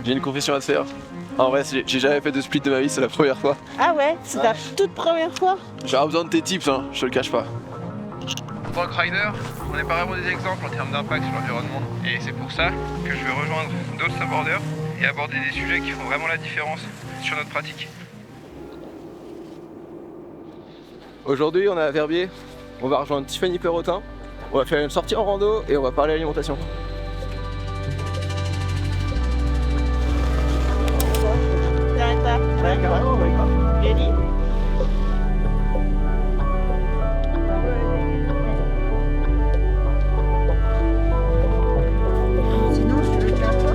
J'ai une confession à te faire. En vrai, j'ai jamais fait de split de ma vie, c'est la première fois. Ah ouais, c'est ta toute première fois? J'aurais besoin de tes tips, hein, je te le cache pas. En tant que rider, on n'est pas vraiment des exemples en termes d'impact sur l'environnement. Et c'est pour ça que je vais rejoindre d'autres snowboarders et aborder des sujets qui font vraiment la différence sur notre pratique. Aujourd'hui, on est à Verbier. On va rejoindre Tiffany Perrotin. On va faire une sortie en rando et on va parler alimentation. Ouais, carrément, ouais. Ready? Sinon, je te le faire toi.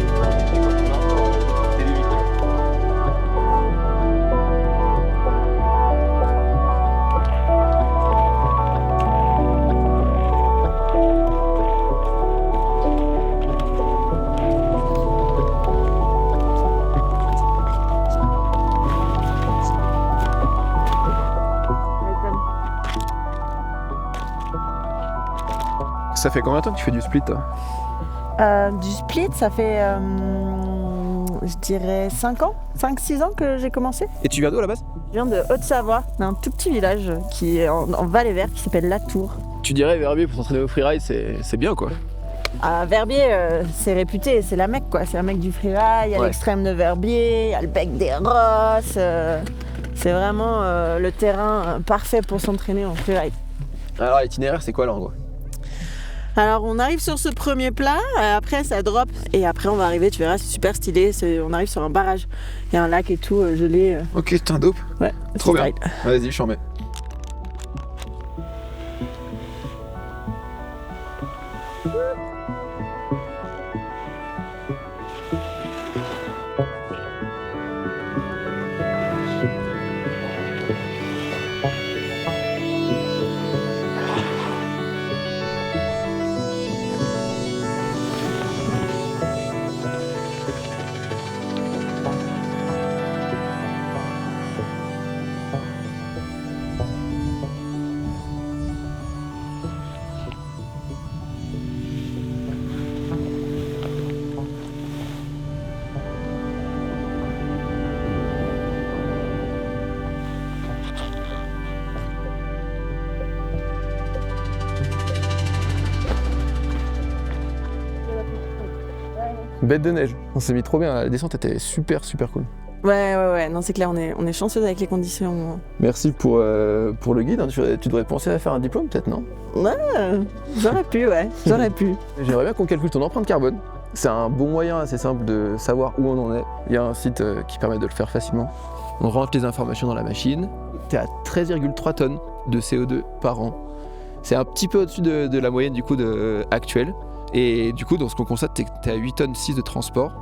Ça fait combien de temps que tu fais du split toi? Du split, ça fait, je dirais 5 ans, 5-6 ans que j'ai commencé. Et tu viens d'où à la base? Je viens de Haute-Savoie, d'un tout petit village qui est en Vallée Verte, qui s'appelle La Tour. Tu dirais Verbier pour s'entraîner au freeride, c'est bien quoi. À Verbier, c'est réputé, c'est la Mecque quoi, c'est la Mecque du freeride, il y a Ouais. l'extrême de Verbier, il y a le bec des Rosses, c'est vraiment le terrain parfait pour s'entraîner en freeride. Alors l'itinéraire c'est quoi là en gros? Alors on arrive sur ce premier plat, après ça drop et après on va arriver, tu verras, c'est super stylé, on arrive sur un barrage, il y a un lac et tout gelé. Ok, t'es un dope. Ouais, Trop bien. freeride. Vas-y, je t'en mets. Bête de neige, on s'est mis trop bien, la descente était super cool. Ouais, non c'est clair, on est chanceux avec les conditions. Merci pour le guide, hein. Tu devrais penser à faire un diplôme peut-être, non? Ouais, j'aurais pu, j'aurais pu. J'aimerais bien qu'on calcule ton empreinte carbone. C'est un bon moyen assez simple de savoir où on en est. Il y a un site qui permet de le faire facilement. On rentre les informations dans la machine. T'es à 13,3 tonnes de CO2 par an. C'est un petit peu au-dessus de la moyenne du coup actuelle. Et du coup, dans ce qu'on constate, t'es à 8 tonnes 6 de transport.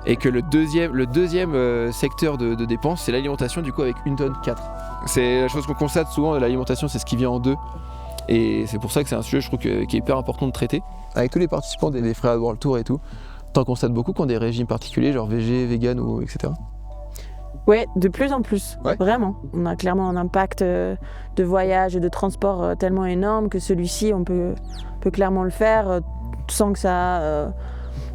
Et que le deuxième secteur de dépenses, c'est l'alimentation du coup avec 1 tonne 4. C'est la chose qu'on constate souvent, l'alimentation c'est ce qui vient en deux. Et c'est pour ça que c'est un sujet je trouve qui est hyper important de traiter. Avec tous les participants des Freeride World Tour et tout, t'en constates beaucoup qui ont des régimes particuliers, genre végé, vegan ou etc. Ouais, de plus en plus, Ouais. vraiment. On a clairement un impact de voyage et de transport tellement énorme que celui-ci, on peut clairement le faire sans que ça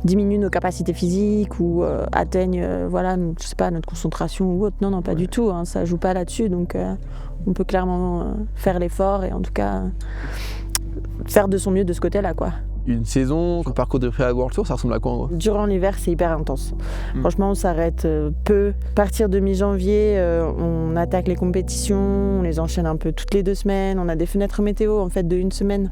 diminue nos capacités physiques ou atteigne, voilà, je sais pas, notre concentration ou autre. Non, pas du tout, hein, ça joue pas là-dessus. Donc on peut clairement faire l'effort et en tout cas faire de son mieux de ce côté-là, quoi. Une saison, le parcours de Freeride World Tour, ça ressemble à quoi en gros? Durant l'hiver, c'est hyper intense. Franchement, on s'arrête peu. À partir de mi-janvier, on attaque les compétitions, on les enchaîne un peu toutes les 2 semaines. On a des fenêtres météo en fait de 1 semaine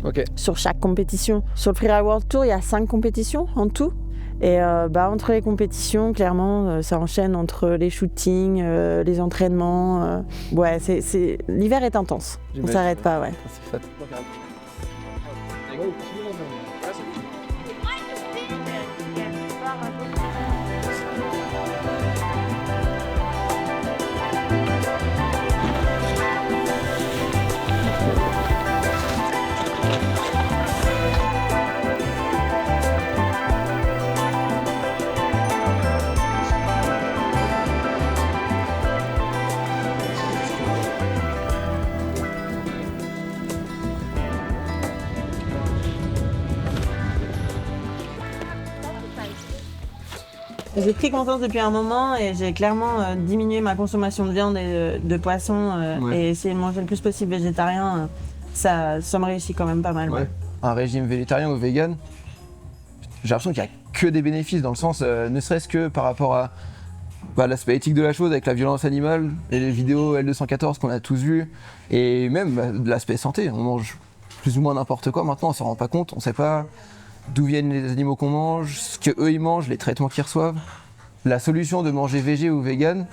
Ok. sur chaque compétition. Sur le Freeride World Tour, il y a 5 compétitions en tout. Et entre les compétitions, clairement, ça enchaîne entre les shootings, les entraînements. L'hiver est intense. On s'arrête pas, ouais. C'est fat. J'ai pris conscience depuis un moment et j'ai clairement diminué ma consommation de viande et de poisson et essayé de manger le plus possible végétarien. Ça me réussit quand même pas mal. Ouais. Un régime végétarien ou vegan, j'ai l'impression qu'il n'y a que des bénéfices dans le sens, ne serait-ce que par rapport à l'aspect éthique de la chose avec la violence animale et les vidéos L214 qu'on a tous vues et même de l'aspect santé. On mange plus ou moins n'importe quoi maintenant, on s'en rend pas compte, on sait pas d'où viennent les animaux qu'on mange, ce qu'eux ils mangent, les traitements qu'ils reçoivent. La solution de manger végé ou vegan,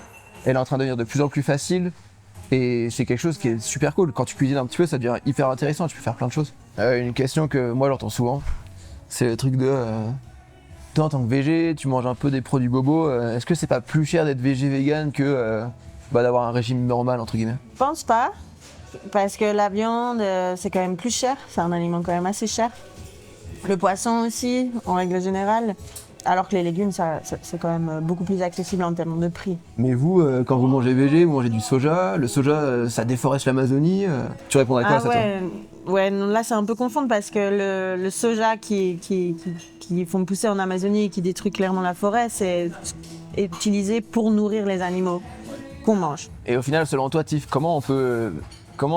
elle est en train de devenir de plus en plus facile et c'est quelque chose qui est super cool. Quand tu cuisines un petit peu, ça devient hyper intéressant, tu peux faire plein de choses. Une question que moi j'entends souvent, c'est le truc de toi en tant que végé, tu manges un peu des produits bobos, est-ce que c'est pas plus cher d'être végé vegan que d'avoir un régime normal entre guillemets? Je pense pas, parce que la viande c'est quand même plus cher, c'est un aliment quand même assez cher. Le poisson aussi, en règle générale, alors que les légumes c'est quand même beaucoup plus accessible en termes de prix. Mais vous, quand vous mangez végé, vous mangez du soja, le soja ça déforeste l'Amazonie, tu répondrais quoi à ça toi? Ouais, non, là c'est un peu confondre parce que le soja qui font pousser en Amazonie et qui détruit clairement la forêt, c'est utilisé pour nourrir les animaux qu'on mange. Et au final, selon toi, Tiff, comment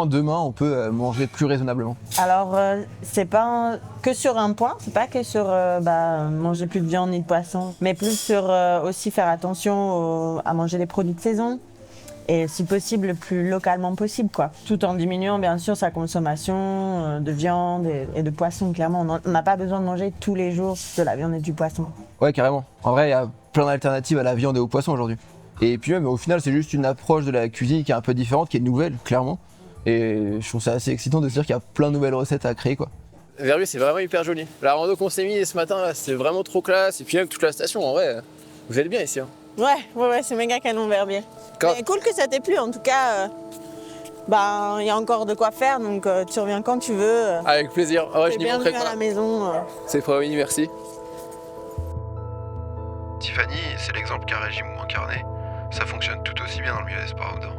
demain on peut manger plus raisonnablement? Alors c'est pas que sur un point, c'est pas que sur manger plus de viande ni de poisson, mais plus sur aussi faire attention à manger des produits de saison. Et si possible, le plus localement possible, quoi. Tout en diminuant, bien sûr, sa consommation de viande et de poisson, clairement. On n'a pas besoin de manger tous les jours de la viande et du poisson. Ouais, carrément. En vrai, il y a plein d'alternatives à la viande et au poisson aujourd'hui. Et puis même, au final, c'est juste une approche de la cuisine qui est un peu différente, qui est nouvelle, clairement. Et je trouve ça assez excitant de se dire qu'il y a plein de nouvelles recettes à créer, quoi. Verviers, c'est vraiment hyper joli. La rando qu'on s'est mis ce matin, là, c'était vraiment trop classe. Et puis même toute la station, en vrai, vous allez bien ici. Hein. Ouais, c'est méga canon Verviers. C'est cool que ça t'ait plu, en tout cas. Il y a encore de quoi faire, donc tu reviens quand tu veux. Avec plaisir. Ouais, je n'y manquerai pas. À la maison. C'est promis, merci. Tiffany, c'est l'exemple qu'un régime ou incarné, ça fonctionne tout aussi bien dans le milieu des sports outdoor.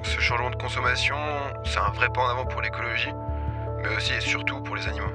Ce changement de consommation, c'est un vrai pas en avant pour l'écologie, mais aussi et surtout pour les animaux.